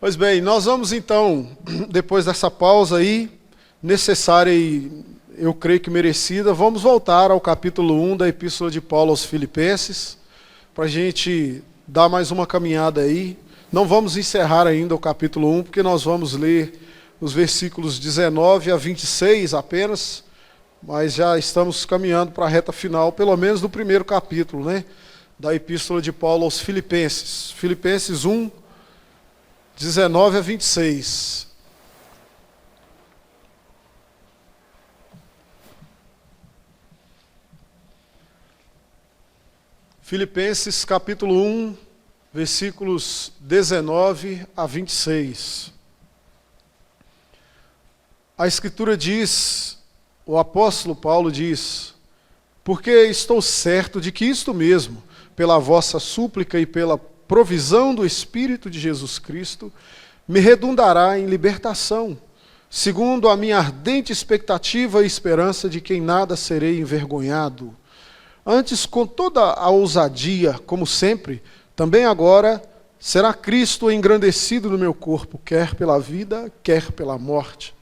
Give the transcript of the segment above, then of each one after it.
Pois bem, nós vamos então, depois dessa pausa aí, necessária e eu creio que merecida, vamos voltar ao capítulo 1 da Epístola de Paulo aos Filipenses, para a gente dar mais uma caminhada aí. Não vamos encerrar ainda o capítulo 1, porque nós vamos ler os versículos 19 a 26 apenas, mas já estamos caminhando para a reta final, pelo menos do primeiro capítulo, né, da Epístola de Paulo aos Filipenses. Filipenses 1, 19 a 26. Filipenses capítulo 1, versículos 19 a 26. A Escritura diz, o apóstolo Paulo diz: porque estou certo de que isto mesmo, pela vossa súplica e pela provisão do Espírito de Jesus Cristo, me redundará em libertação, segundo a minha ardente expectativa e esperança de que em nada serei envergonhado. Antes, com toda a ousadia, como sempre, também agora será Cristo engrandecido no meu corpo, quer pela vida, quer pela morte.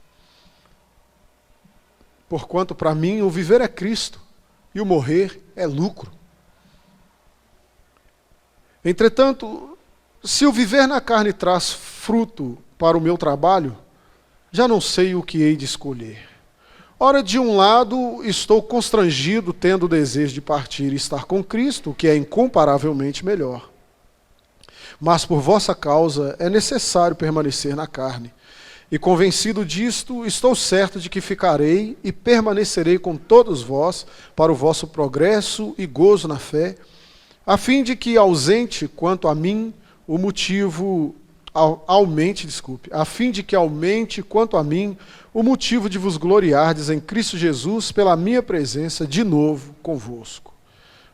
Porquanto para mim o viver é Cristo e o morrer é lucro. Entretanto, se o viver na carne traz fruto para o meu trabalho, já não sei o que hei de escolher. Ora, de um lado, estou constrangido, tendo o desejo de partir e estar com Cristo, o que é incomparavelmente melhor. Mas por vossa causa é necessário permanecer na carne. E convencido disto, estou certo de que ficarei e permanecerei com todos vós para o vosso progresso e gozo na fé, a fim de que ausente quanto a mim o motivo aumente quanto a mim o motivo de vos gloriardes em Cristo Jesus pela minha presença de novo convosco.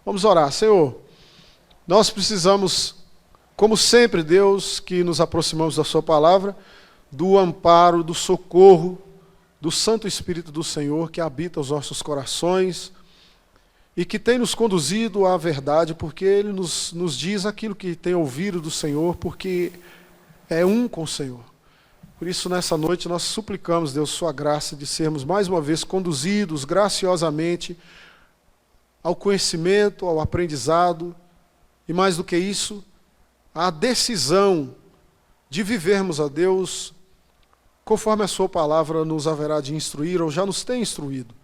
Vamos orar. Senhor, nós precisamos, como sempre, Deus, que nos aproximamos da sua palavra, do amparo, do socorro, do Santo Espírito do Senhor que habita os nossos corações e que tem nos conduzido à verdade, porque Ele nos diz aquilo que tem ouvido do Senhor, porque é um com o Senhor. Por isso, nessa noite, nós suplicamos, Deus, sua graça de sermos mais uma vez conduzidos graciosamente ao conhecimento, ao aprendizado e, mais do que isso, à decisão de vivermos a Deus conforme a sua palavra nos haverá de instruir, ou já nos tem instruído.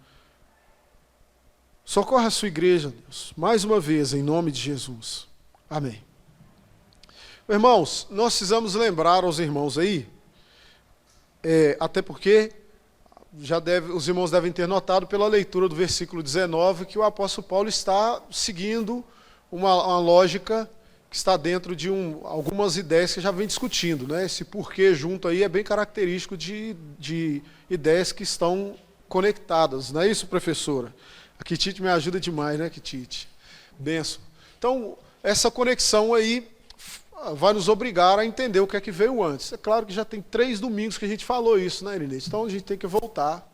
Socorre a sua igreja, Deus, mais uma vez, em nome de Jesus. Amém. Irmãos, nós precisamos lembrar aos irmãos aí, até porque os irmãos devem ter notado pela leitura do versículo 19 que o apóstolo Paulo está seguindo uma lógica que está dentro de algumas ideias que já vem discutindo, né? Esse porquê junto aí é bem característico de ideias que estão conectadas, não é isso, professora? A Kitite me ajuda demais, né, Kitite? Benção. Então, essa conexão aí vai nos obrigar a entender o que é que veio antes. É claro que já tem 3 domingos que a gente falou isso, né, Irinete? Então, a gente tem que voltar,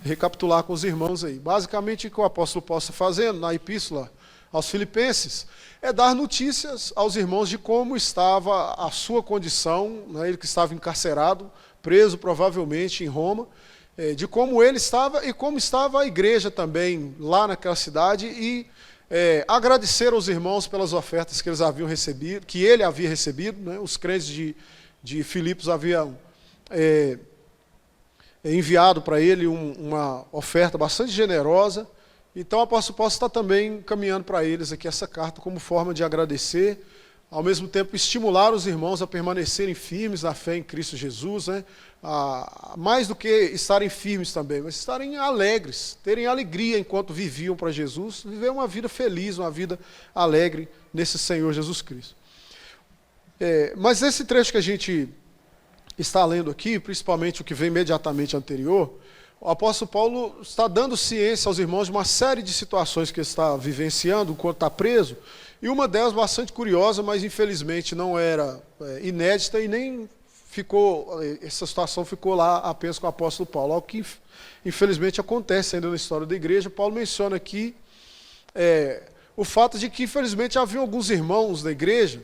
recapitular com os irmãos aí. Basicamente, o que o apóstolo Paulo está fazendo na epístola aos Filipenses é dar notícias aos irmãos de como estava a sua condição, né, ele que estava encarcerado, preso provavelmente em Roma, de como ele estava e como estava a igreja também lá naquela cidade e agradecer aos irmãos pelas ofertas que eles haviam recebido, que ele havia recebido, né, os crentes de Filipos haviam enviado para ele uma oferta bastante generosa. Então o apóstolo Paulo está também caminhando para eles aqui essa carta como forma de agradecer, ao mesmo tempo estimular os irmãos a permanecerem firmes na fé em Cristo Jesus, né? Mais do que estarem firmes também, mas estarem alegres, terem alegria enquanto viviam para Jesus, viver uma vida feliz, uma vida alegre nesse Senhor Jesus Cristo. Mas esse trecho que a gente está lendo aqui, principalmente o que vem imediatamente anterior, o apóstolo Paulo está dando ciência aos irmãos de uma série de situações que ele está vivenciando enquanto está preso, e uma delas bastante curiosa, mas infelizmente não era inédita e nem essa situação ficou lá apenas com o apóstolo Paulo. Algo que infelizmente acontece ainda na história da igreja. Paulo menciona aqui o fato de que infelizmente havia alguns irmãos da igreja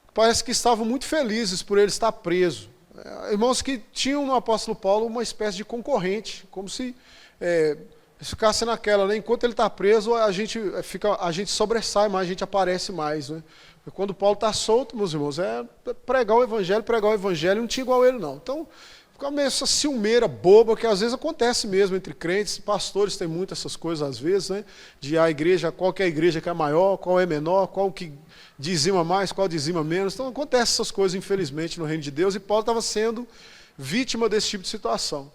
que parece que estavam muito felizes por ele estar preso. Irmãos que tinham no apóstolo Paulo uma espécie de concorrente, como se ficasse naquela, né? Enquanto ele está preso, a gente sobressai mais, a gente aparece mais, né? Quando Paulo está solto, meus irmãos, pregar o evangelho, não tinha igual ele não. Então, fica meio essa ciumeira boba, que às vezes acontece mesmo entre crentes, pastores têm muito essas coisas às vezes, né? De a igreja, qual que é a igreja que é maior, qual é menor, qual que dizima mais, qual dizima menos. Então acontece essas coisas, infelizmente, no reino de Deus, e Paulo estava sendo vítima desse tipo de situação,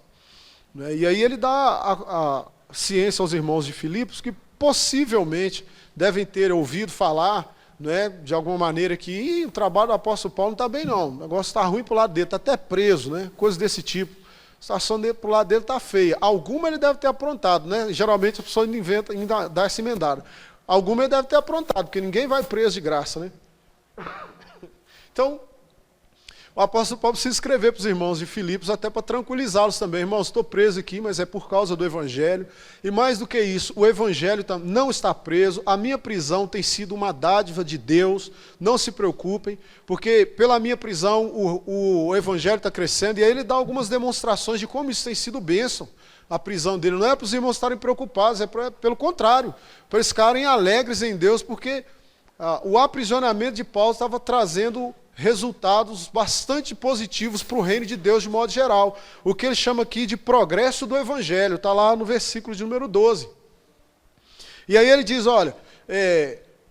né? E aí ele dá a ciência aos irmãos de Filipos, que possivelmente devem ter ouvido falar, né, de alguma maneira que o trabalho do apóstolo Paulo não está bem não, o negócio está ruim para o lado dele, está até preso, né, coisas desse tipo, a situação para o lado dele está feia. Alguma ele deve ter aprontado, né? Geralmente a pessoa ainda dá essa emendada. Alguma ele deve ter aprontado, porque ninguém vai preso de graça, né? Então, o apóstolo Paulo precisa escrever para os irmãos de Filipos, até para tranquilizá-los também. Irmãos, estou preso aqui, mas é por causa do evangelho. E mais do que isso, o evangelho não está preso, a minha prisão tem sido uma dádiva de Deus, não se preocupem, porque pela minha prisão o evangelho está crescendo, e aí ele dá algumas demonstrações de como isso tem sido bênção, a prisão dele. Não é para os irmãos estarem preocupados, pelo contrário, para eles ficarem alegres em Deus, porque o aprisionamento de Paulo estava trazendo resultados bastante positivos para o reino de Deus de modo geral. O que ele chama aqui de progresso do evangelho, está lá no versículo de número 12. E aí ele diz, olha,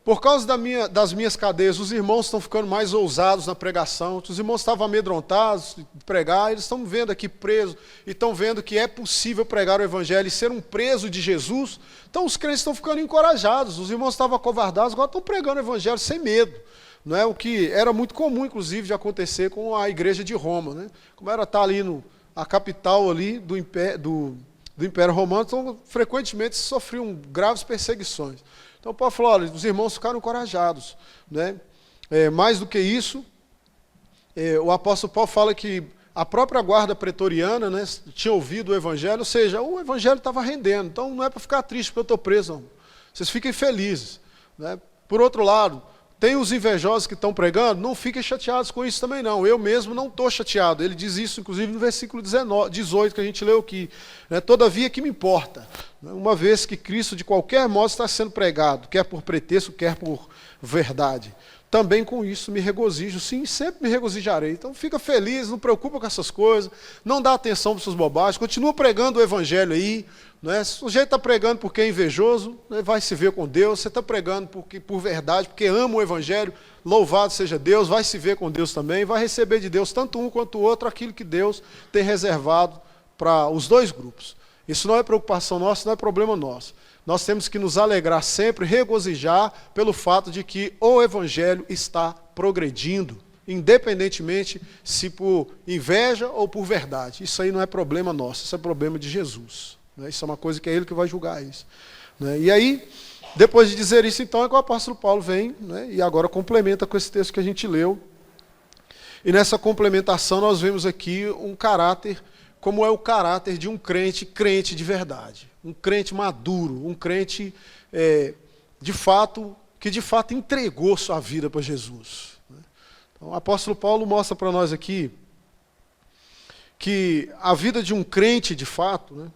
por causa das minhas cadeias, os irmãos estão ficando mais ousados na pregação, os irmãos estavam amedrontados de pregar, eles estão vendo aqui presos, e estão vendo que é possível pregar o evangelho e ser um preso de Jesus. Então os crentes estão ficando encorajados, os irmãos estavam acovardados, agora estão pregando o evangelho sem medo. Não é o que era muito comum, inclusive, de acontecer com a igreja de Roma, né? Como era estar ali a capital ali do Império Romano, então frequentemente sofriam graves perseguições. Então Paulo falou, olha, os irmãos ficaram encorajados, né? Mais do que isso, o apóstolo Paulo fala que a própria guarda pretoriana, né, tinha ouvido o evangelho, ou seja, o evangelho estava rendendo, então não é para ficar triste porque eu estou preso, não. Vocês fiquem felizes, né? Por outro lado, tem os invejosos que estão pregando, não fiquem chateados com isso também não. Eu mesmo não estou chateado. Ele diz isso, inclusive, no versículo 18, que a gente leu aqui. Todavia que me importa, uma vez que Cristo, de qualquer modo, está sendo pregado, quer por pretexto, quer por verdade. Também com isso me regozijo, sim, sempre me regozijarei. Então fica feliz, não preocupa com essas coisas, não dá atenção para suas bobagens, continua pregando o evangelho aí. Se o sujeito está pregando porque é invejoso, vai se ver com Deus. Você está pregando por verdade, porque ama o evangelho, louvado seja Deus, vai se ver com Deus também, vai receber de Deus, tanto um quanto o outro, aquilo que Deus tem reservado para os dois grupos. Isso não é preocupação nossa, não é problema nosso. Nós temos que nos alegrar sempre, regozijar pelo fato de que o evangelho está progredindo, independentemente se por inveja ou por verdade. Isso aí não é problema nosso, isso é problema de Jesus. Isso é uma coisa que é ele que vai julgar isso. E aí, depois de dizer isso, então, é que o apóstolo Paulo vem, e agora complementa com esse texto que a gente leu. E nessa complementação nós vemos aqui um caráter, como é o caráter de um crente de verdade. Um crente maduro, um crente que de fato entregou sua vida para Jesus. Então, o apóstolo Paulo mostra para nós aqui que a vida de um crente de fato,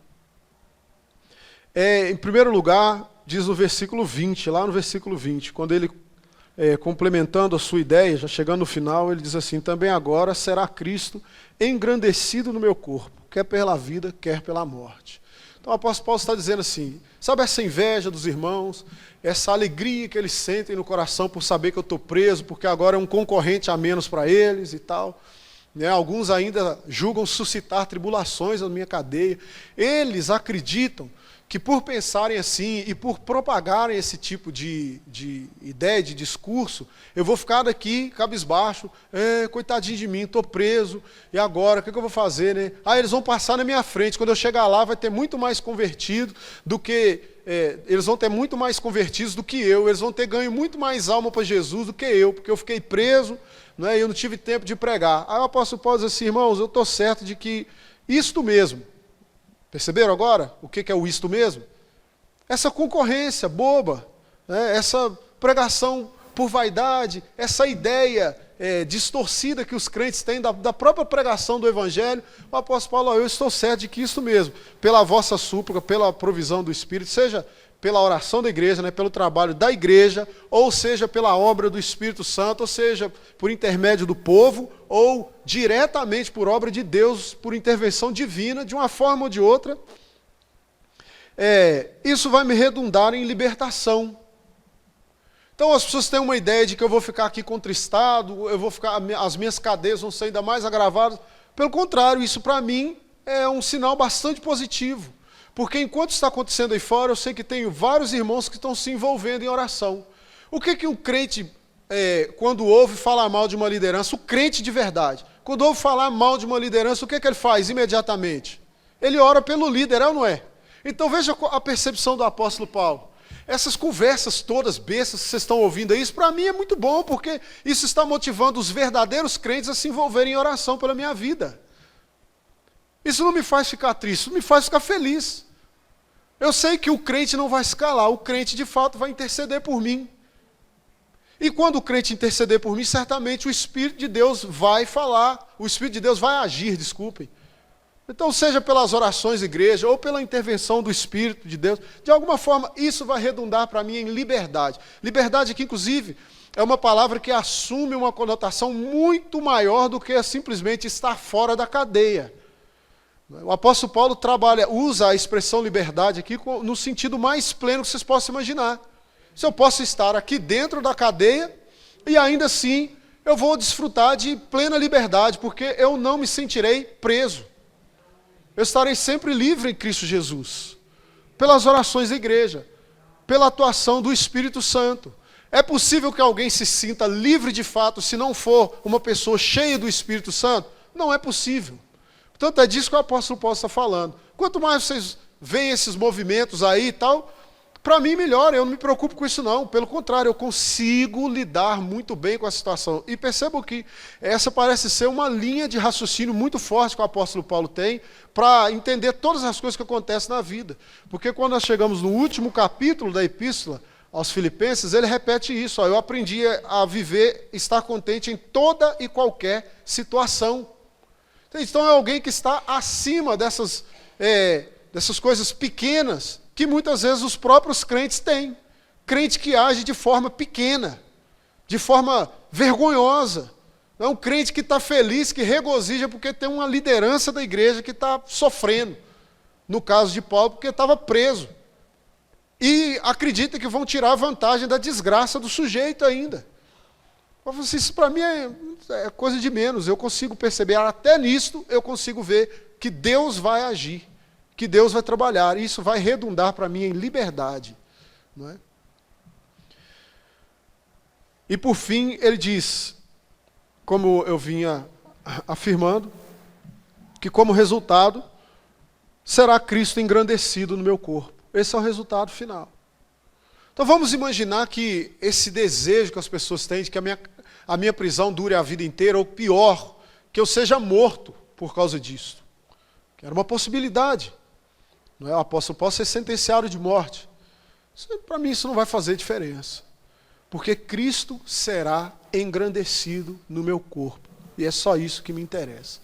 em primeiro lugar, diz no versículo 20, lá no versículo 20, quando ele, complementando a sua ideia, já chegando no final, ele diz assim, também agora será Cristo engrandecido no meu corpo, quer pela vida, quer pela morte. Então o apóstolo Paulo está dizendo assim, sabe essa inveja dos irmãos, essa alegria que eles sentem no coração por saber que eu estou preso, porque agora é um concorrente a menos para eles e tal. Alguns ainda julgam suscitar tribulações na minha cadeia. Eles acreditam que por pensarem assim e por propagarem esse tipo de ideia, de discurso, eu vou ficar daqui cabisbaixo, coitadinho de mim, estou preso, e agora, o que eu vou fazer, né? Eles vão passar na minha frente, quando eu chegar lá vai ter muito mais convertido do que, eles vão ter muito mais convertidos do que eu, eles vão ter ganho muito mais alma para Jesus do que eu, porque eu fiquei preso, e eu não tive tempo de pregar. Aí o apóstolo Paulo diz assim, irmãos, eu estou certo de que isto mesmo, perceberam agora o que é o isto mesmo? Essa concorrência boba, essa pregação por vaidade, essa ideia distorcida que os crentes têm da própria pregação do Evangelho, o apóstolo Paulo, eu estou certo de que isso mesmo, pela vossa súplica, pela provisão do Espírito, seja pela oração da igreja, né, pelo trabalho da igreja, ou seja pela obra do Espírito Santo, ou seja por intermédio do povo, ou diretamente por obra de Deus, por intervenção divina, de uma forma ou de outra, isso vai me redundar em libertação. Então as pessoas têm uma ideia de que eu vou ficar aqui contristado, as minhas cadeias vão ser ainda mais agravadas. Pelo contrário, isso para mim é um sinal bastante positivo. Porque enquanto está acontecendo aí fora, eu sei que tenho vários irmãos que estão se envolvendo em oração. O que um crente, quando ouve falar mal de uma liderança, o crente de verdade, quando ouve falar mal de uma liderança, o que ele faz imediatamente? Ele ora pelo líder, é ou não é? Então veja a percepção do apóstolo Paulo. Essas conversas todas bestas que vocês estão ouvindo aí, isso para mim é muito bom, porque isso está motivando os verdadeiros crentes a se envolverem em oração pela minha vida. Isso não me faz ficar triste, isso me faz ficar feliz. Eu sei que o crente não vai se calar, o crente de fato vai interceder por mim. E quando o crente interceder por mim, certamente o Espírito de Deus vai falar, o Espírito de Deus vai agir, desculpem. Então, seja pelas orações da igreja ou pela intervenção do Espírito de Deus, de alguma forma isso vai redundar para mim em liberdade. Liberdade que, inclusive, é uma palavra que assume uma conotação muito maior do que simplesmente estar fora da cadeia. O apóstolo Paulo usa a expressão liberdade aqui no sentido mais pleno que vocês possam imaginar. Se eu posso estar aqui dentro da cadeia e ainda assim eu vou desfrutar de plena liberdade, porque eu não me sentirei preso. Eu estarei sempre livre em Cristo Jesus, pelas orações da igreja, pela atuação do Espírito Santo. É possível que alguém se sinta livre de fato se não for uma pessoa cheia do Espírito Santo? Não é possível. Portanto, é disso que o apóstolo Paulo está falando. Quanto mais vocês veem esses movimentos aí e tal, para mim melhor, eu não me preocupo com isso não. Pelo contrário, eu consigo lidar muito bem com a situação. E percebo que essa parece ser uma linha de raciocínio muito forte que o apóstolo Paulo tem para entender todas as coisas que acontecem na vida. Porque quando nós chegamos no último capítulo da epístola aos Filipenses, ele repete isso. Eu aprendi a viver, estar contente em toda e qualquer situação. Então é alguém que está acima dessas coisas pequenas que muitas vezes os próprios crentes têm. Crente que age de forma pequena, de forma vergonhosa. É um crente que está feliz, que regozija porque tem uma liderança da igreja que está sofrendo. No caso de Paulo, porque estava preso. E acredita que vão tirar vantagem da desgraça do sujeito ainda. Isso para mim é coisa de menos. Eu consigo perceber, até nisto eu consigo ver que Deus vai agir, que Deus vai trabalhar. E isso vai redundar para mim em liberdade. Não é? E por fim, ele diz, como eu vinha afirmando, que como resultado, será Cristo engrandecido no meu corpo. Esse é o resultado final. Então vamos imaginar que esse desejo que as pessoas têm de que a minha prisão dure a vida inteira, ou pior, que eu seja morto por causa disso. Que era uma possibilidade. Não é? O apóstolo Paulo ser sentenciado de morte. Para mim isso não vai fazer diferença. Porque Cristo será engrandecido no meu corpo. E é só isso que me interessa.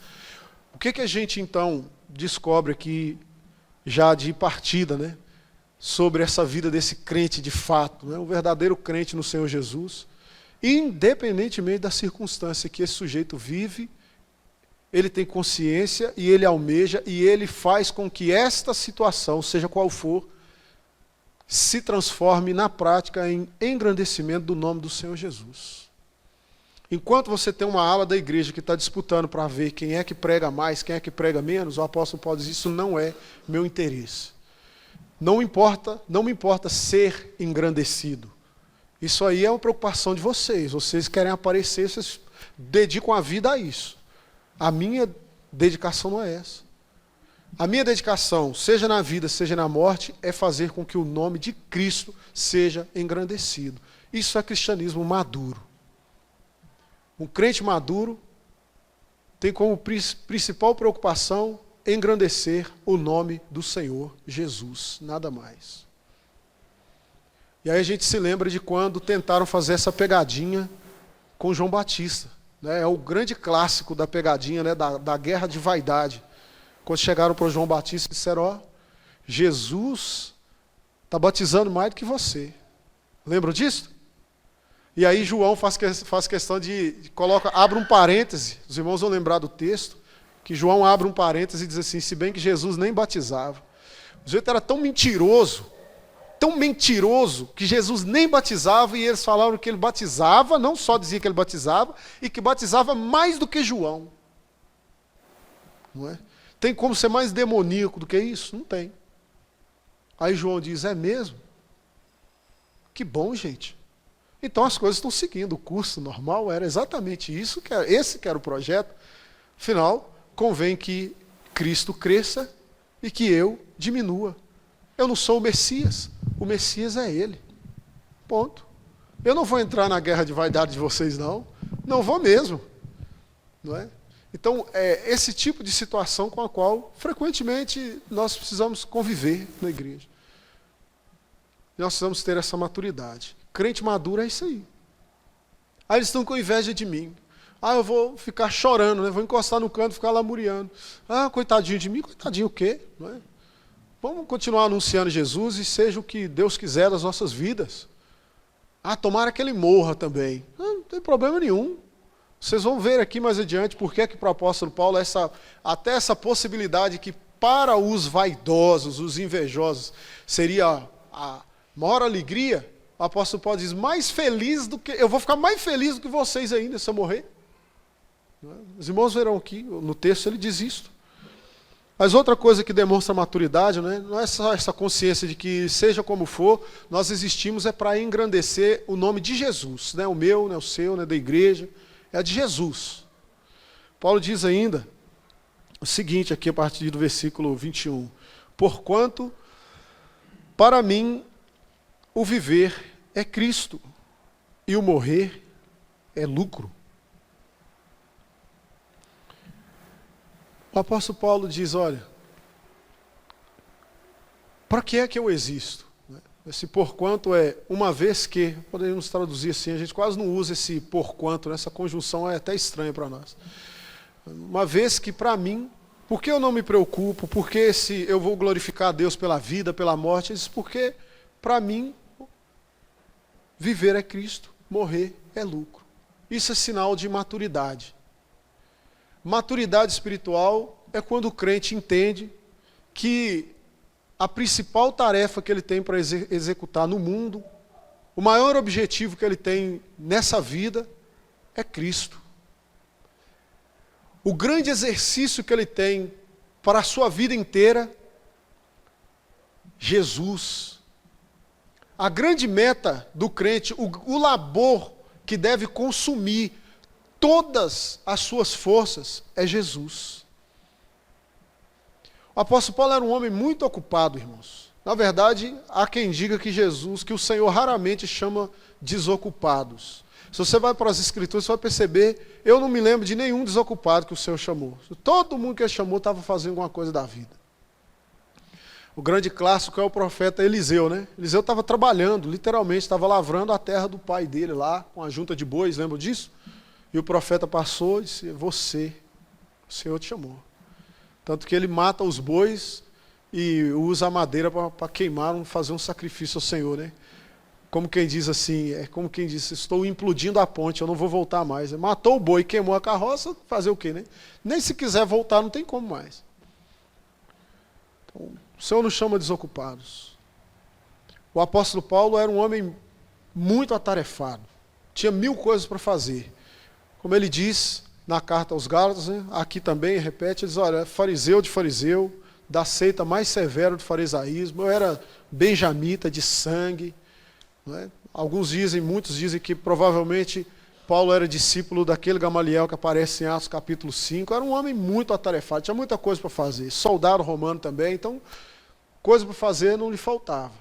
O que a gente então descobre aqui, já de partida, né? Sobre essa vida desse crente de fato, né? Um verdadeiro crente no Senhor Jesus, independentemente da circunstância que esse sujeito vive, ele tem consciência e ele almeja e ele faz com que esta situação, seja qual for, se transforme na prática em engrandecimento do nome do Senhor Jesus. Enquanto você tem uma ala da igreja que está disputando para ver quem é que prega mais, quem é que prega menos, o apóstolo Paulo diz, isso não é meu interesse. Não me importa ser engrandecido. Isso aí é uma preocupação de vocês. Vocês querem aparecer, vocês dedicam a vida a isso. A minha dedicação não é essa. A minha dedicação, seja na vida, seja na morte, é fazer com que o nome de Cristo seja engrandecido. Isso é cristianismo maduro. Um crente maduro tem como principal preocupação engrandecer o nome do Senhor Jesus, nada mais. E aí a gente se lembra de quando tentaram fazer essa pegadinha com João Batista. Né? É o grande clássico da pegadinha, né? da guerra de vaidade. Quando chegaram para o João Batista e disseram, ó, Jesus está batizando mais do que você. Lembram disso? E aí João faz questão abre um parêntese, os irmãos vão lembrar do texto, que João abre um parêntese e diz assim, se bem que Jesus nem batizava. O jeito era tão mentiroso, que Jesus nem batizava, e eles falaram que ele batizava, não só dizia que ele batizava, e que batizava mais do que João. Não é? Tem como ser mais demoníaco do que isso? Não tem. Aí João diz, é mesmo? Que bom, gente. Então as coisas estão seguindo, o curso normal era exatamente isso, esse que era o projeto. Afinal, convém que Cristo cresça e que eu diminua. Eu não sou o Messias é Ele. Ponto. Eu não vou entrar na guerra de vaidade de vocês, não. Não vou mesmo. Não é? Então, é esse tipo de situação com a qual, frequentemente, nós precisamos conviver na igreja. Nós precisamos ter essa maturidade. Crente maduro é isso aí. Aí eles estão com inveja de mim. Eu vou ficar chorando, né? Vou encostar no canto e ficar lamuriando. Coitadinho de mim, coitadinho o quê? Não é? Vamos continuar anunciando Jesus e seja o que Deus quiser das nossas vidas. Tomara que ele morra também. Não tem problema nenhum. Vocês vão ver aqui mais adiante por que para o apóstolo Paulo até essa possibilidade que para os vaidosos, os invejosos, seria a maior alegria. O apóstolo Paulo diz, eu vou ficar mais feliz do que vocês ainda se eu morrer. Os irmãos verão aqui, no texto ele diz isso. Mas outra coisa que demonstra maturidade, né, não é só essa consciência de que, seja como for, nós existimos para engrandecer o nome de Jesus. Né, o meu, né, o seu, né, da igreja, é a de Jesus. Paulo diz ainda o seguinte, aqui a partir do versículo 21. Porquanto, para mim, o viver é Cristo, e o morrer é lucro. O apóstolo Paulo diz, olha, para que é que eu existo? Esse porquanto é uma vez que, poderíamos traduzir assim, a gente quase não usa esse porquanto, né? Essa conjunção é até estranha para nós. Uma vez que para mim, por que eu não me preocupo? Por que se eu vou glorificar a Deus pela vida, pela morte? Ele diz, porque para mim, viver é Cristo, morrer é lucro. Isso é sinal de maturidade. Maturidade espiritual é quando o crente entende que a principal tarefa que ele tem para executar no mundo, o maior objetivo que ele tem nessa vida é Cristo. O grande exercício que ele tem para a sua vida inteira, Jesus. A grande meta do crente, o labor que deve consumir todas as suas forças é Jesus. O apóstolo Paulo era um homem muito ocupado, irmãos. Na verdade, há quem diga que o Senhor raramente chama desocupados. Se você vai para as Escrituras, você vai perceber, eu não me lembro de nenhum desocupado que o Senhor chamou. Todo mundo que ele chamou estava fazendo alguma coisa da vida. O grande clássico é o profeta Eliseu, né? Eliseu estava trabalhando, literalmente, estava lavrando a terra do pai dele lá, com a junta de bois, lembra disso? E o profeta passou e disse, o Senhor te chamou. Tanto que ele mata os bois e usa a madeira para queimar, fazer um sacrifício ao Senhor, né? Como quem diz assim, como quem diz, estou implodindo a ponte, eu não vou voltar mais. Matou o boi, queimou a carroça, fazer o quê, né? Nem se quiser voltar, não tem como mais. Então, o Senhor nos chama desocupados. O apóstolo Paulo era um homem muito atarefado. Tinha 1000 coisas para fazer. Como ele diz na carta aos Gálatas, né? Aqui também repete, ele diz, olha, fariseu de fariseu, da seita mais severa do farisaísmo, eu era benjamita de sangue. Não é? Muitos dizem que provavelmente Paulo era discípulo daquele Gamaliel que aparece em Atos capítulo 5, era um homem muito atarefado, tinha muita coisa para fazer, soldado romano também, então coisa para fazer não lhe faltava.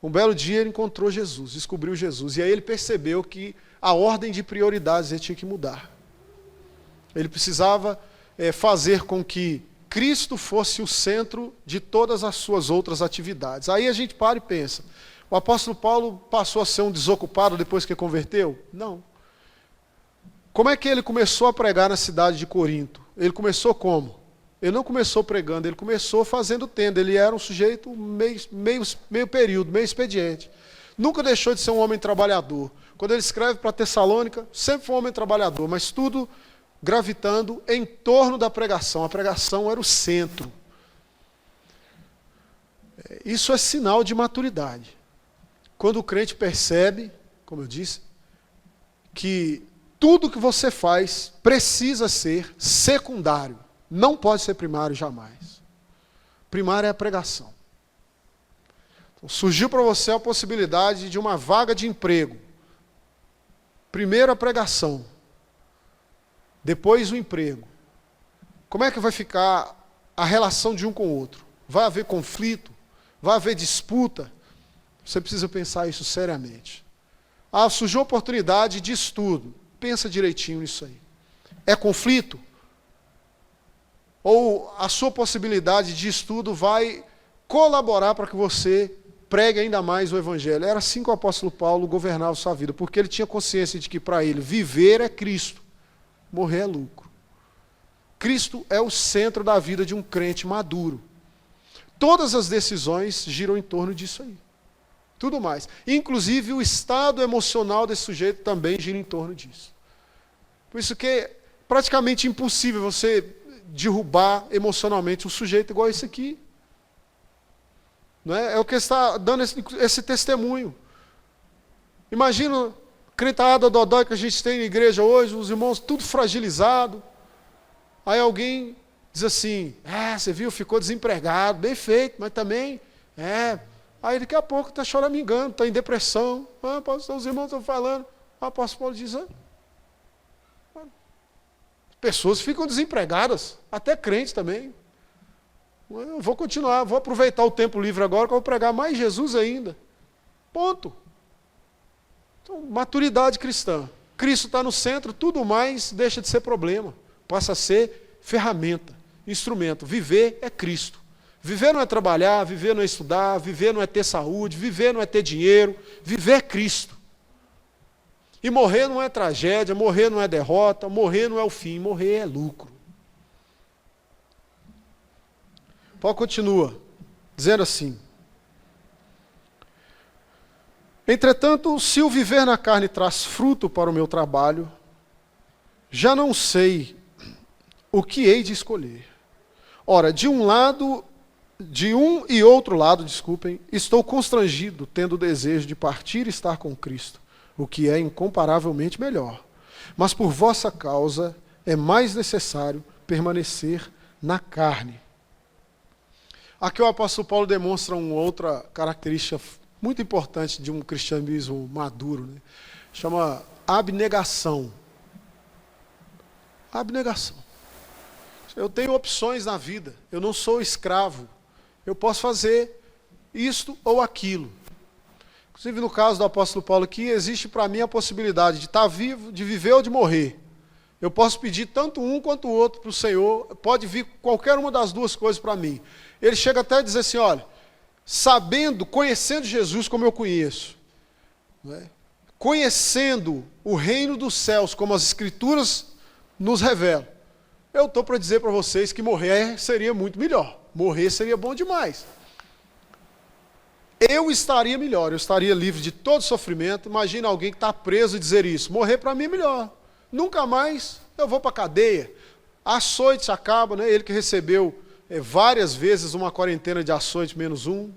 Um belo dia ele encontrou Jesus, descobriu Jesus, e aí ele percebeu que a ordem de prioridades ele tinha que mudar. Ele precisava fazer com que Cristo fosse o centro de todas as suas outras atividades. Aí a gente para e pensa, O apóstolo Paulo passou a ser um desocupado depois que converteu? Não. Como é que ele começou a pregar na cidade de Corinto? Ele começou como? Ele não começou pregando, ele começou fazendo tenda. Ele era um sujeito meio período, meio expediente. Nunca deixou de ser um homem trabalhador. Quando ele escreve para Tessalônica, sempre foi um homem trabalhador, mas tudo gravitando em torno da pregação. A pregação era o centro. Isso é sinal de maturidade. Quando o crente percebe, como eu disse, que tudo que você faz precisa ser secundário. Não pode ser primário jamais. Primário é a pregação. Então, surgiu para você a possibilidade de uma vaga de emprego. Primeiro a pregação. Depois o emprego. Como é que vai ficar a relação de um com o outro? Vai haver conflito? Vai haver disputa? Você precisa pensar isso seriamente. Surgiu a oportunidade de estudo. Pensa direitinho nisso aí. É conflito? Ou a sua possibilidade de estudo vai colaborar para que você pregue ainda mais o Evangelho? Era assim que o apóstolo Paulo governava sua vida, porque ele tinha consciência de que para ele viver é Cristo, morrer é lucro. Cristo é o centro da vida de um crente maduro. Todas as decisões giram em torno disso aí. Tudo mais. Inclusive o estado emocional desse sujeito também gira em torno disso. Por isso que é praticamente impossível você derrubar emocionalmente um sujeito igual esse aqui. Não é? É o que está dando esse testemunho. Imagina a crentada dodói que a gente tem na igreja hoje, os irmãos tudo fragilizado. Aí alguém diz assim, você viu, ficou desempregado, bem feito, mas também, Aí daqui a pouco está choramingando, está em depressão. Os irmãos estão falando. O apóstolo Paulo diz, pessoas ficam desempregadas, até crentes também. Eu vou continuar, vou aproveitar o tempo livre agora, que eu vou pregar mais Jesus ainda. Ponto. Então, maturidade cristã. Cristo está no centro, tudo mais deixa de ser problema. Passa a ser ferramenta, instrumento. Viver é Cristo. Viver não é trabalhar, viver não é estudar, viver não é ter saúde, viver não é ter dinheiro, viver é Cristo. E morrer não é tragédia, morrer não é derrota, morrer não é o fim, morrer é lucro. Paulo continua, dizendo assim, entretanto, se o viver na carne traz fruto para o meu trabalho, já não sei o que hei de escolher. Ora, de um e outro lado, estou constrangido, tendo o desejo de partir e estar com Cristo, o que é incomparavelmente melhor. Mas por vossa causa é mais necessário permanecer na carne. Aqui o apóstolo Paulo demonstra uma outra característica muito importante de um cristianismo maduro, né? Chama abnegação. Abnegação. Eu tenho opções na vida, eu não sou escravo. Eu posso fazer isto ou aquilo. Inclusive, no caso do apóstolo Paulo aqui, existe para mim a possibilidade de estar vivo, de viver ou de morrer. Eu posso pedir tanto um quanto o outro para o Senhor, pode vir qualquer uma das duas coisas para mim. Ele chega até a dizer assim, olha, conhecendo Jesus como eu conheço, conhecendo o reino dos céus como as Escrituras nos revelam, eu estou para dizer para vocês que morrer seria muito melhor. Morrer seria bom demais. Eu estaria melhor, eu estaria livre de todo sofrimento. Imagina alguém que está preso e dizer isso. Morrer para mim é melhor. Nunca mais eu vou para a cadeia. Açoite acaba, né? Ele que recebeu várias vezes uma quarentena de açoite menos um.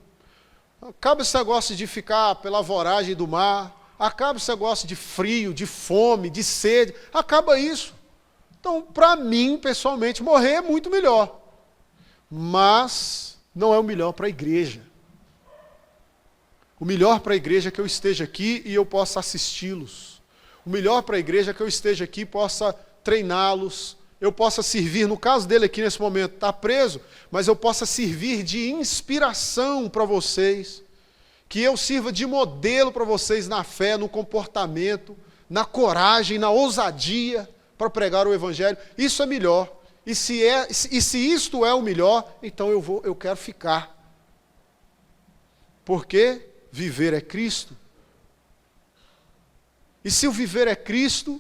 Acaba esse negócio de ficar pela voragem do mar. Acaba esse negócio de frio, de fome, de sede. Acaba isso. Então, para mim, pessoalmente, morrer é muito melhor. Mas não é o melhor para a igreja. O melhor para a igreja é que eu esteja aqui e eu possa assisti-los. O melhor para a igreja é que eu esteja aqui e possa treiná-los. Eu possa servir, no caso dele aqui nesse momento, está preso, mas eu possa servir de inspiração para vocês. Que eu sirva de modelo para vocês na fé, no comportamento, na coragem, na ousadia para pregar o Evangelho. Isso é melhor. E se isto é o melhor, então eu quero ficar. Porque viver é Cristo. E se o viver é Cristo,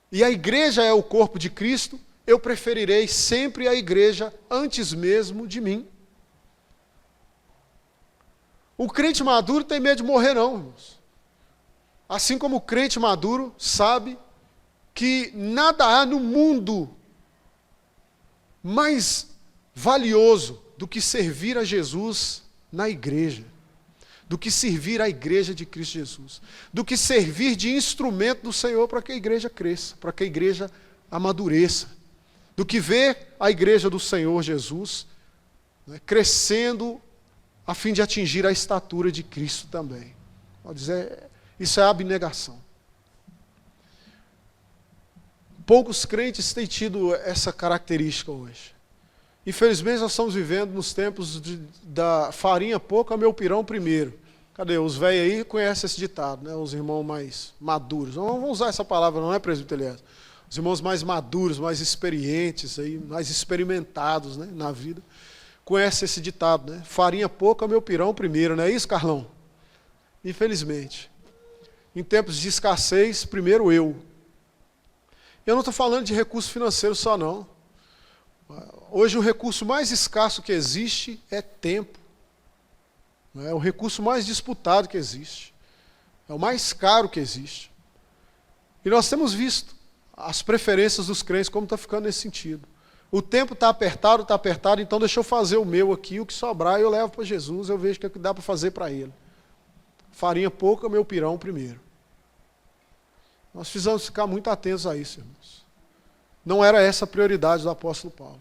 e a igreja é o corpo de Cristo, eu preferirei sempre a igreja antes mesmo de mim. O crente maduro tem medo de morrer não, irmãos. Assim como o crente maduro sabe que nada há no mundo mais valioso do que servir a Jesus na igreja, do que servir a igreja de Cristo Jesus, do que servir de instrumento do Senhor para que a igreja cresça, para que a igreja amadureça, do que ver a igreja do Senhor Jesus, né, crescendo a fim de atingir a estatura de Cristo também. Pode dizer, isso é abnegação. Poucos crentes têm tido essa característica hoje. Infelizmente, nós estamos vivendo nos tempos da farinha pouca, meu pirão primeiro. Cadê? Os velhos aí conhecem esse ditado, né? Os irmãos mais maduros. Não vamos usar essa palavra, não é, presbítero Elias? Os irmãos mais maduros, mais experientes, aí, mais experimentados, né, na vida, conhecem esse ditado, né? Farinha pouca, meu pirão primeiro, não é isso, Carlão? Infelizmente. Em tempos de escassez, primeiro eu. Eu não estou falando de recurso financeiro só, não. Hoje o recurso mais escasso que existe é tempo. É o recurso mais disputado que existe. É o mais caro que existe. E nós temos visto as preferências dos crentes como está ficando nesse sentido. O tempo está apertado, então deixa eu fazer o meu aqui, o que sobrar eu levo para Jesus, eu vejo o que dá para fazer para Ele. Farinha pouca, meu pirão primeiro. Nós precisamos ficar muito atentos a isso, irmãos. Não era essa a prioridade do apóstolo Paulo.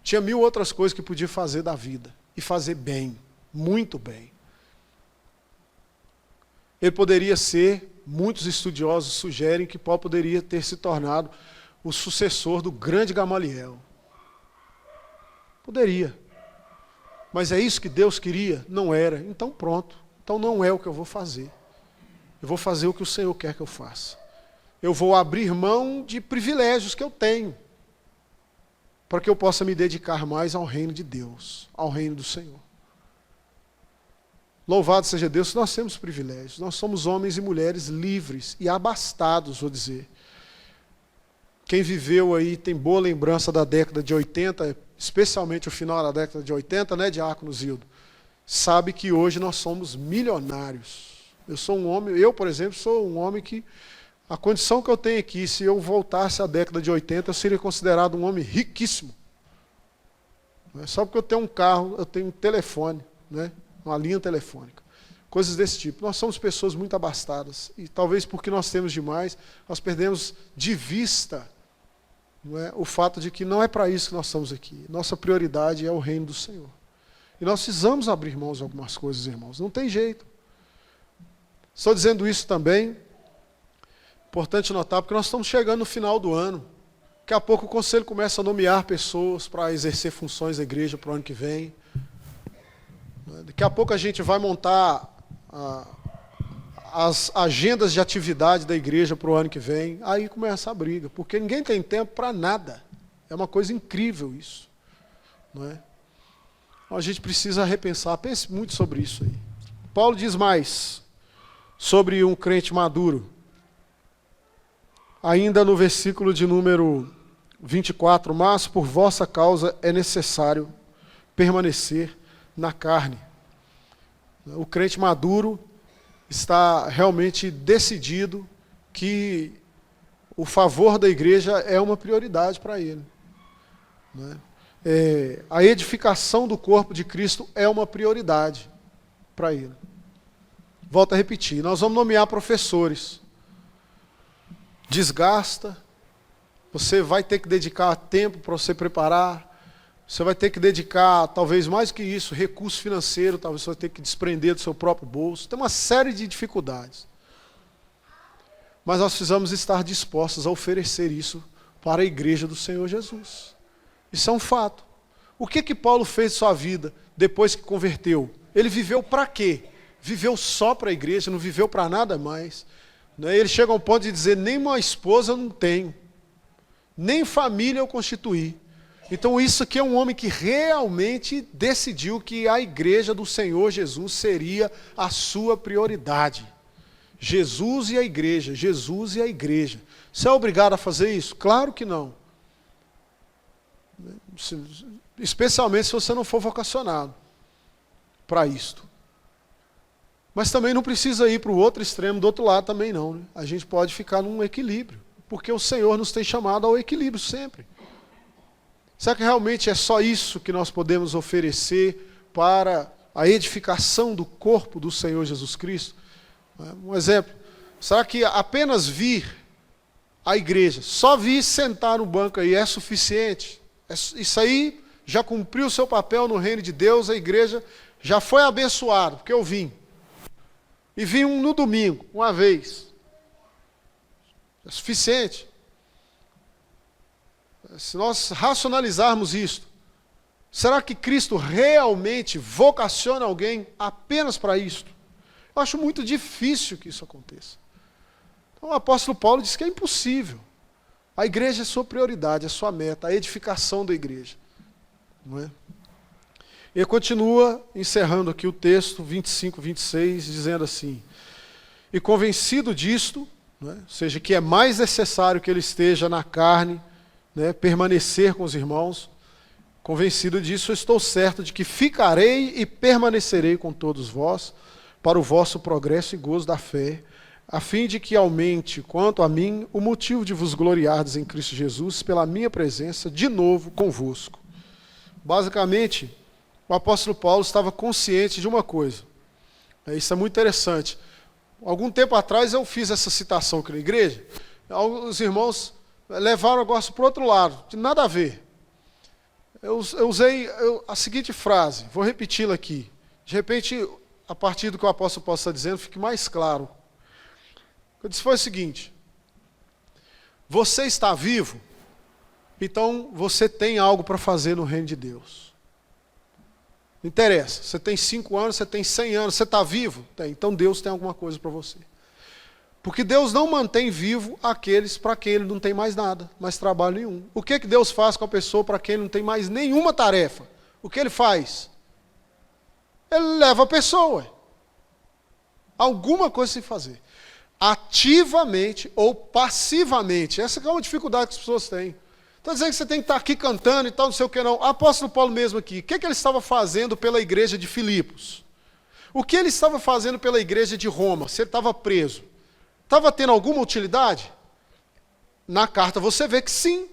Tinha 1000 outras coisas que podia fazer da vida. E fazer bem, muito bem. Ele poderia ser, muitos estudiosos sugerem que Paulo poderia ter se tornado o sucessor do grande Gamaliel. Poderia. Mas é isso que Deus queria? Não era. Então pronto. Então não é o que eu vou fazer. Eu vou fazer o que o Senhor quer que eu faça. Eu vou abrir mão de privilégios que eu tenho, para que eu possa me dedicar mais ao reino de Deus, ao reino do Senhor. Louvado seja Deus, nós temos privilégios, nós somos homens e mulheres livres e abastados, vou dizer. Quem viveu aí, tem boa lembrança da década de 80, especialmente o final da década de 80, né, Diácono Zildo? Sabe que hoje nós somos milionários. Eu, por exemplo, sou um homem que, a condição que eu tenho aqui, se eu voltasse à década de 80, eu seria considerado um homem riquíssimo. Não é só porque eu tenho um carro, eu tenho um telefone, né? Uma linha telefônica. Coisas desse tipo. Nós somos pessoas muito abastadas. E talvez porque nós temos demais, nós perdemos de vista, não é, o fato de que não é para isso que nós estamos aqui. Nossa prioridade é o reino do Senhor. E nós precisamos abrir mão de algumas coisas, irmãos. Não tem jeito. Estou dizendo isso também. Importante notar, porque nós estamos chegando no final do ano. Daqui a pouco o conselho começa a nomear pessoas para exercer funções da igreja para o ano que vem. Daqui a pouco a gente vai montar as agendas de atividade da igreja para o ano que vem. Aí começa a briga, porque ninguém tem tempo para nada. É uma coisa incrível isso. Não é? Então a gente precisa repensar, pense muito sobre isso aí. Paulo diz mais sobre um crente maduro. Ainda no versículo de número 24, mas por vossa causa é necessário permanecer na carne. O crente maduro está realmente decidido que o favor da igreja é uma prioridade para ele. A edificação do corpo de Cristo é uma prioridade para ele. Volto a repetir, nós vamos nomear professores. Desgasta, você vai ter que dedicar tempo para você preparar, você vai ter que dedicar, talvez mais que isso, recurso financeiro, talvez você vai ter que desprender do seu próprio bolso, tem uma série de dificuldades. Mas nós precisamos estar dispostos a oferecer isso para a igreja do Senhor Jesus. Isso é um fato. O que Paulo fez de sua vida depois que converteu? Ele viveu para quê? Viveu só para a igreja, não viveu para nada mais. Ele chega ao ponto de dizer, nem uma esposa eu não tenho, nem família eu constituí. Então isso aqui é um homem que realmente decidiu que a igreja do Senhor Jesus seria a sua prioridade. Jesus e a igreja, Jesus e a igreja. Você é obrigado a fazer isso? Claro que não. Especialmente se você não for vocacionado para isto. Mas também não precisa ir para o outro extremo, do outro lado também não. Né? A gente pode ficar num equilíbrio, porque o Senhor nos tem chamado ao equilíbrio sempre. Será que realmente é só isso que nós podemos oferecer para a edificação do corpo do Senhor Jesus Cristo? Um exemplo, será que apenas vir à igreja, só vir sentar no banco aí é suficiente? Isso aí já cumpriu o seu papel no reino de Deus, a igreja já foi abençoada, porque eu vim. E vim no domingo, uma vez. É suficiente. Se nós racionalizarmos isto, será que Cristo realmente vocaciona alguém apenas para isto? Eu acho muito difícil que isso aconteça. Então o apóstolo Paulo diz que é impossível. A igreja é sua prioridade, é sua meta, a edificação da igreja. Não é? Ele continua encerrando aqui o texto 25, 26, dizendo assim: e convencido disto, né, ou seja, que é mais necessário que ele esteja na carne, né, permanecer com os irmãos, convencido disso, eu estou certo de que ficarei e permanecerei com todos vós, para o vosso progresso e gozo da fé, a fim de que aumente, quanto a mim, o motivo de vos gloriardes em Cristo Jesus, pela minha presença de novo convosco. Basicamente, o apóstolo Paulo estava consciente de uma coisa. Isso é muito interessante. Algum tempo atrás eu fiz essa citação aqui na igreja. Os irmãos levaram o negócio para o outro lado, de nada a ver. Eu usei a seguinte frase, vou repeti-la aqui. De repente, a partir do que o apóstolo Paulo está dizendo, fique mais claro. Eu disse foi o seguinte: você está vivo, então você tem algo para fazer no reino de Deus. Não interessa, você tem 5 anos, você tem 100 anos, você está vivo? Tem, então Deus tem alguma coisa para você. Porque Deus não mantém vivo aqueles para quem Ele não tem mais nada, mais trabalho nenhum. O que Deus faz com a pessoa para quem Ele não tem mais nenhuma tarefa? O que Ele faz? Ele leva a pessoa. Alguma coisa se fazer. Ativamente ou passivamente. Essa é uma dificuldade que as pessoas têm. Está dizendo que você tem que estar aqui cantando e tal, não sei o que não. O apóstolo Paulo mesmo aqui, o que ele estava fazendo pela igreja de Filipos? O que ele estava fazendo pela igreja de Roma? Se ele estava preso, estava tendo alguma utilidade? Na carta você vê que sim.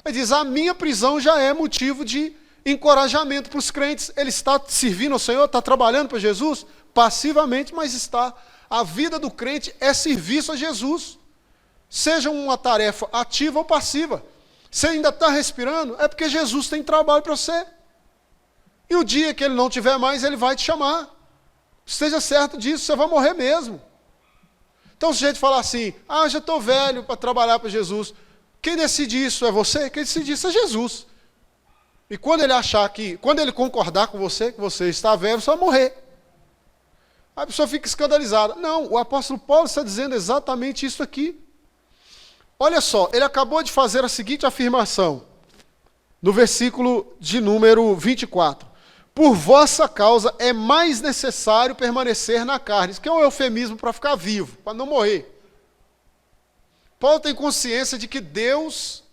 Ele diz, a minha prisão já é motivo de encorajamento para os crentes. Ele está servindo ao Senhor, está trabalhando para Jesus, passivamente, mas está. A vida do crente é serviço a Jesus. Seja uma tarefa ativa ou passiva. Você ainda está respirando, é porque Jesus tem trabalho para você. E o dia que Ele não tiver mais, Ele vai te chamar. Esteja certo disso, você vai morrer mesmo. Então se a gente falar assim, já estou velho para trabalhar para Jesus. Quem decide isso é você? Quem decide isso é Jesus. E quando Ele concordar com você, que você está velho, você vai morrer. A pessoa fica escandalizada. Não, o apóstolo Paulo está dizendo exatamente isso aqui. Olha só, ele acabou de fazer a seguinte afirmação, no versículo de número 24. Por vossa causa é mais necessário permanecer na carne. Isso que é um eufemismo para ficar vivo, para não morrer. Paulo tem consciência de que Deus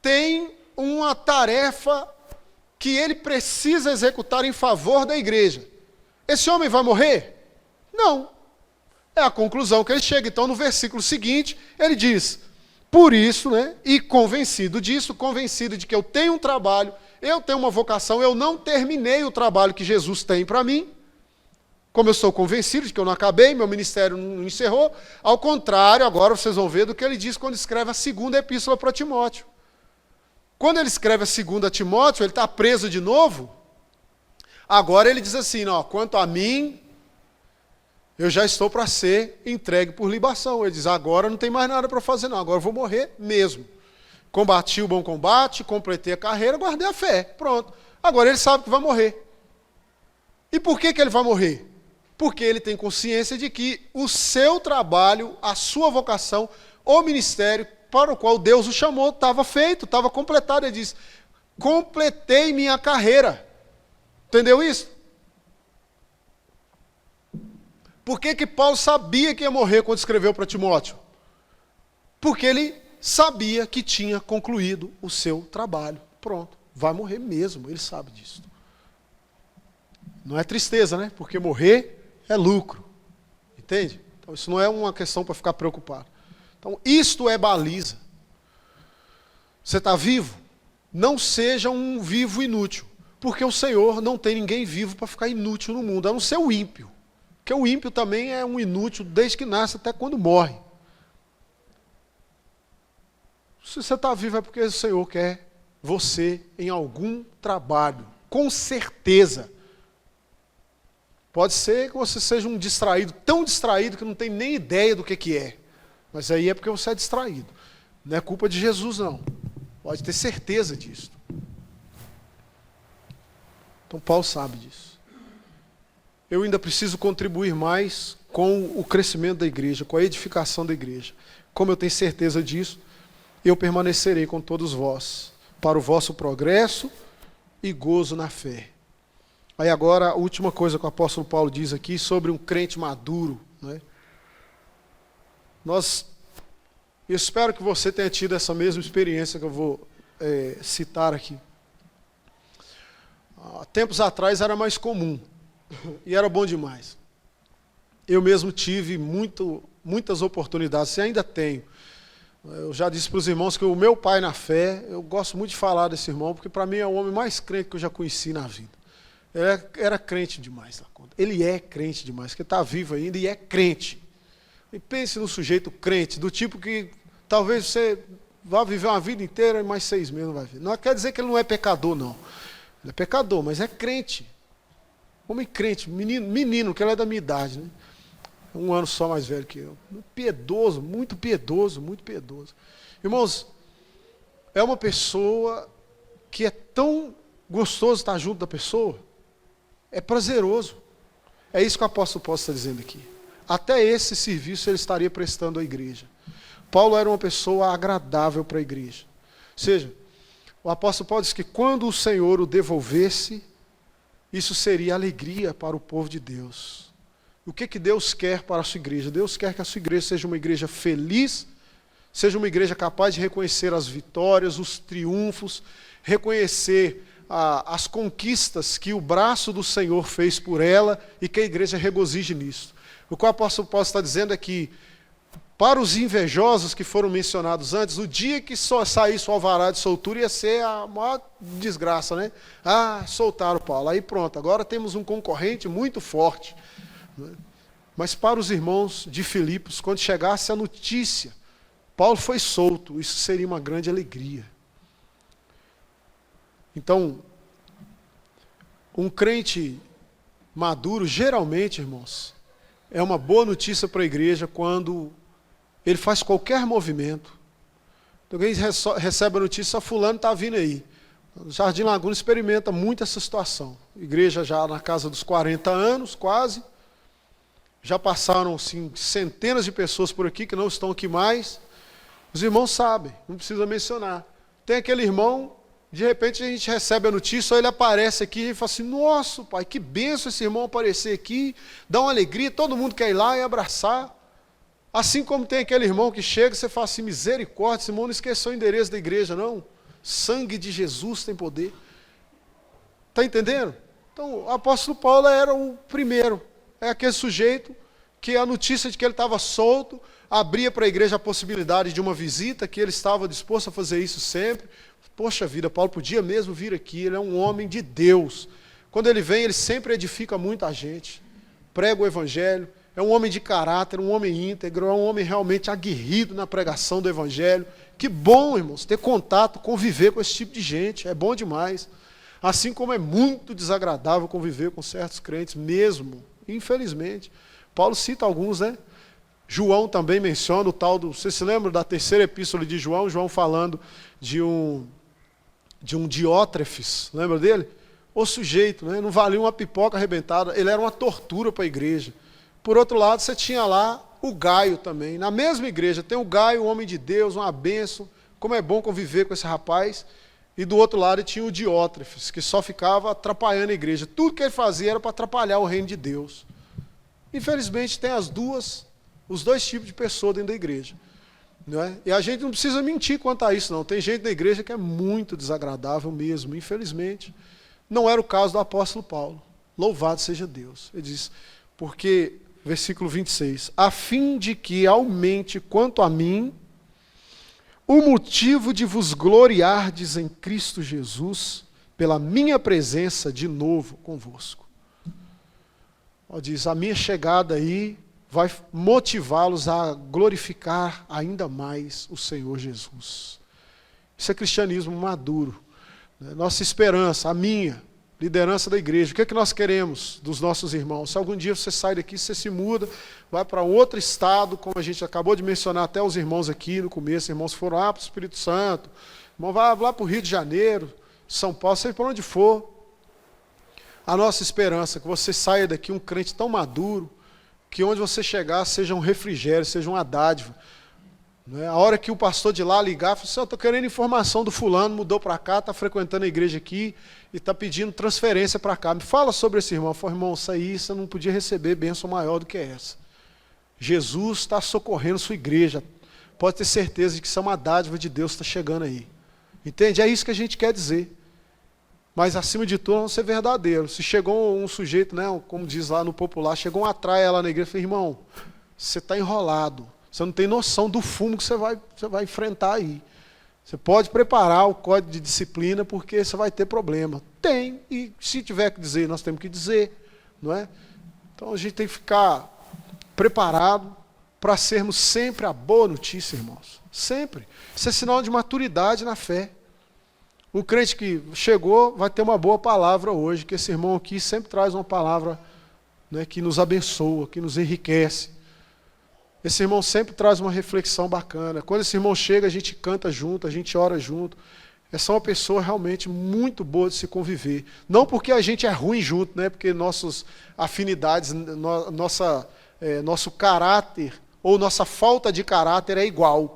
tem uma tarefa que ele precisa executar em favor da igreja. Esse homem vai morrer? Não. É a conclusão que ele chega. Então, no versículo seguinte, ele diz, por isso, né, e convencido disso, convencido de que eu tenho um trabalho, eu tenho uma vocação, eu não terminei o trabalho que Jesus tem para mim, como eu sou convencido de que eu não acabei, meu ministério não encerrou, ao contrário, agora vocês vão ver do que ele diz quando escreve a segunda epístola para Timóteo. Quando ele escreve a segunda a Timóteo, ele está preso de novo, agora ele diz assim, quanto a mim, eu já estou para ser entregue por libação. Ele diz, agora não tem mais nada para fazer não, agora eu vou morrer mesmo. Combati o bom combate, completei a carreira, guardei a fé, pronto. Agora ele sabe que vai morrer. E por que ele vai morrer? Porque ele tem consciência de que o seu trabalho, a sua vocação, o ministério para o qual Deus o chamou, estava feito, estava completado. Ele diz, completei minha carreira. Entendeu isso? Por que Paulo sabia que ia morrer quando escreveu para Timóteo? Porque ele sabia que tinha concluído o seu trabalho. Pronto, vai morrer mesmo, ele sabe disso. Não é tristeza, né? Porque morrer é lucro. Entende? Então isso não é uma questão para ficar preocupado. Então isto é baliza. Você está vivo? Não seja um vivo inútil. Porque o Senhor não tem ninguém vivo para ficar inútil no mundo, a não ser o ímpio. Porque o ímpio também é um inútil desde que nasce até quando morre. Se você está vivo é porque o Senhor quer você em algum trabalho. Com certeza. Pode ser que você seja um distraído, tão distraído que não tem nem ideia do que é. Mas aí é porque você é distraído. Não é culpa de Jesus, não. Pode ter certeza disso. Então Paulo sabe disso. Eu ainda preciso contribuir mais com o crescimento da igreja, com a edificação da igreja. Como eu tenho certeza disso, eu permanecerei com todos vós, para o vosso progresso e gozo na fé. Aí agora, a última coisa que o apóstolo Paulo diz aqui sobre um crente maduro. Né? Eu espero que você tenha tido essa mesma experiência que eu vou citar aqui. Há tempos atrás era mais comum, e era bom demais. Eu mesmo tive muitas oportunidades, e ainda tenho. Eu já disse para os irmãos que o meu pai na fé, eu gosto muito de falar desse irmão, porque para mim é o homem mais crente que eu já conheci na vida. Ele era crente demais na conta. Ele é crente demais, porque está vivo ainda e é crente. E pense no sujeito crente, do tipo que talvez você vá viver uma vida inteira e mais 6 meses não vai viver. Não quer dizer que ele não é pecador, não. Ele é pecador, mas é crente. Homem crente, menino, que ele é da minha idade, né? 1 ano só mais velho que eu. Piedoso, muito piedoso, muito piedoso. Irmãos, é uma pessoa que é tão gostoso estar junto da pessoa. É prazeroso. É isso que o apóstolo Paulo está dizendo aqui. Até esse serviço ele estaria prestando à igreja. Paulo era uma pessoa agradável para a igreja. Ou seja, o apóstolo Paulo diz que quando o Senhor o devolvesse, isso seria alegria para o povo de Deus. O que Deus quer para a sua igreja? Deus quer que a sua igreja seja uma igreja feliz, seja uma igreja capaz de reconhecer as vitórias, os triunfos, reconhecer as conquistas que o braço do Senhor fez por ela e que a igreja regozije nisso. O que o apóstolo Paulo está dizendo é que, para os invejosos que foram mencionados antes, o dia que só saísse o alvará de soltura ia ser a maior desgraça, né? Ah, soltaram Paulo. Aí pronto, agora temos um concorrente muito forte. Mas para os irmãos de Filipos, quando chegasse a notícia, Paulo foi solto, isso seria uma grande alegria. Então, um crente maduro, geralmente, irmãos, é uma boa notícia para a igreja quando ele faz qualquer movimento. Alguém recebe a notícia, fulano está vindo aí. O Jardim Laguna experimenta muito essa situação. Igreja já na casa dos 40 anos, quase. Já passaram assim, centenas de pessoas por aqui que não estão aqui mais. Os irmãos sabem, não precisa mencionar. Tem aquele irmão, de repente a gente recebe a notícia, ou ele aparece aqui e a gente fala assim, nossa, pai, que benção esse irmão aparecer aqui, dá uma alegria, todo mundo quer ir lá e abraçar. Assim como tem aquele irmão que chega e você fala assim, misericórdia, esse irmão não esqueceu o endereço da igreja, não. Sangue de Jesus tem poder. Está entendendo? Então, o apóstolo Paulo era o primeiro. É aquele sujeito que a notícia de que ele estava solto, abria para a igreja a possibilidade de uma visita, que ele estava disposto a fazer isso sempre. Poxa vida, Paulo podia mesmo vir aqui, ele é um homem de Deus. Quando ele vem, ele sempre edifica muita gente, prega o evangelho, é um homem de caráter, um homem íntegro, é um homem realmente aguerrido na pregação do evangelho. Que bom, irmãos, ter contato, conviver com esse tipo de gente, é bom demais. Assim como é muito desagradável conviver com certos crentes mesmo, infelizmente. Paulo cita alguns, né? João também menciona o tal do... Você se lembra da terceira epístola de João? João falando de um Diótrefes, lembra dele? O sujeito, né? Não valia uma pipoca arrebentada, ele era uma tortura para a igreja. Por outro lado, você tinha lá o Gaio também. Na mesma igreja tem o Gaio, um homem de Deus, uma bênção. Como é bom conviver com esse rapaz. E do outro lado tinha o Diótrefes, que só ficava atrapalhando a igreja. Tudo que ele fazia era para atrapalhar o reino de Deus. Infelizmente tem os dois tipos de pessoa dentro da igreja. Não é? E a gente não precisa mentir quanto a isso, não. Tem gente na igreja que é muito desagradável mesmo, infelizmente. Não era o caso do apóstolo Paulo. Louvado seja Deus. Ele diz, porque, versículo 26, a fim de que aumente quanto a mim o motivo de vos gloriardes em Cristo Jesus, pela minha presença de novo convosco. Ele diz, a minha chegada aí vai motivá-los a glorificar ainda mais o Senhor Jesus. Isso é cristianismo maduro. Nossa esperança, a minha, liderança da igreja. O que é que nós queremos dos nossos irmãos? Se algum dia você sai daqui, você se muda, vai para outro estado, como a gente acabou de mencionar até os irmãos aqui no começo, irmãos foram lá para o Espírito Santo, irmão vai lá para o Rio de Janeiro, São Paulo, seja para onde for. A nossa esperança é que você saia daqui um crente tão maduro, que onde você chegar seja um refrigério, seja uma dádiva. A hora que o pastor de lá ligar, fala assim, eu estou querendo informação do fulano, mudou para cá, está frequentando a igreja aqui e está pedindo transferência para cá. Me fala sobre esse irmão. Eu falo, irmão, isso aí você não podia receber bênção maior do que essa. Jesus está socorrendo sua igreja. Pode ter certeza de que isso é uma dádiva de Deus que está chegando aí. Entende? É isso que a gente quer dizer. Mas, acima de tudo, vamos ser verdadeiros. Se chegou um sujeito, né, como diz lá no popular, chegou um atraia lá na igreja e falou, irmão, você está enrolado. Você não tem noção do fumo que você vai enfrentar aí. Você pode preparar o código de disciplina, porque você vai ter problema. Tem, e se tiver que dizer, nós temos que dizer. Não é? Então, a gente tem que ficar preparado para sermos sempre a boa notícia, irmãos. Sempre. Isso é sinal de maturidade na fé. Um crente que chegou vai ter uma boa palavra hoje, que esse irmão aqui sempre traz uma palavra, né, que nos abençoa, que nos enriquece. Esse irmão sempre traz uma reflexão bacana. Quando esse irmão chega, a gente canta junto, a gente ora junto. Essa é uma pessoa realmente muito boa de se conviver. Não porque a gente é ruim junto, né, porque nossas afinidades, nosso caráter ou nossa falta de caráter é igual.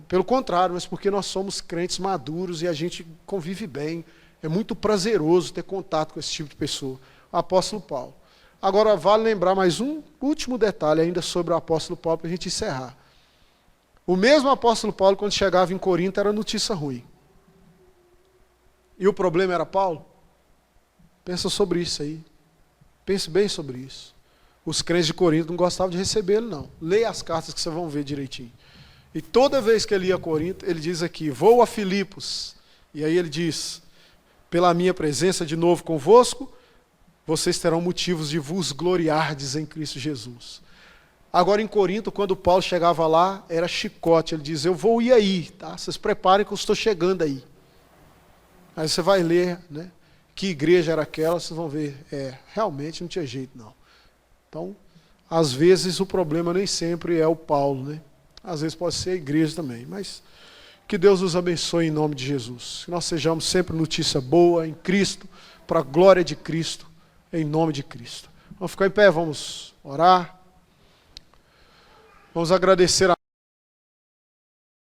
Pelo contrário, mas porque nós somos crentes maduros e a gente convive bem. É muito prazeroso ter contato com esse tipo de pessoa. O apóstolo Paulo. Agora, vale lembrar mais um último detalhe ainda sobre o apóstolo Paulo para a gente encerrar. O mesmo apóstolo Paulo, quando chegava em Corinto, era notícia ruim. E o problema era Paulo? Pensa sobre isso aí. Pense bem sobre isso. Os crentes de Corinto não gostavam de recebê-lo, não. Leia as cartas que vocês vão ver direitinho. E toda vez que ele ia a Corinto, ele diz aqui, vou a Filipos. E aí ele diz, pela minha presença de novo convosco, vocês terão motivos de vos gloriardes em Cristo Jesus. Agora em Corinto, quando Paulo chegava lá, era chicote. Ele diz, eu vou ir aí, tá? Vocês preparem que eu estou chegando aí. Aí você vai ler, né? Que igreja era aquela, vocês vão ver. Realmente não tinha jeito, não. Então, às vezes o problema nem sempre é o Paulo, né? Às vezes pode ser a igreja também, mas que Deus nos abençoe em nome de Jesus. Que nós sejamos sempre notícia boa em Cristo, para a glória de Cristo, em nome de Cristo. Vamos ficar em pé, vamos orar. Vamos agradecer a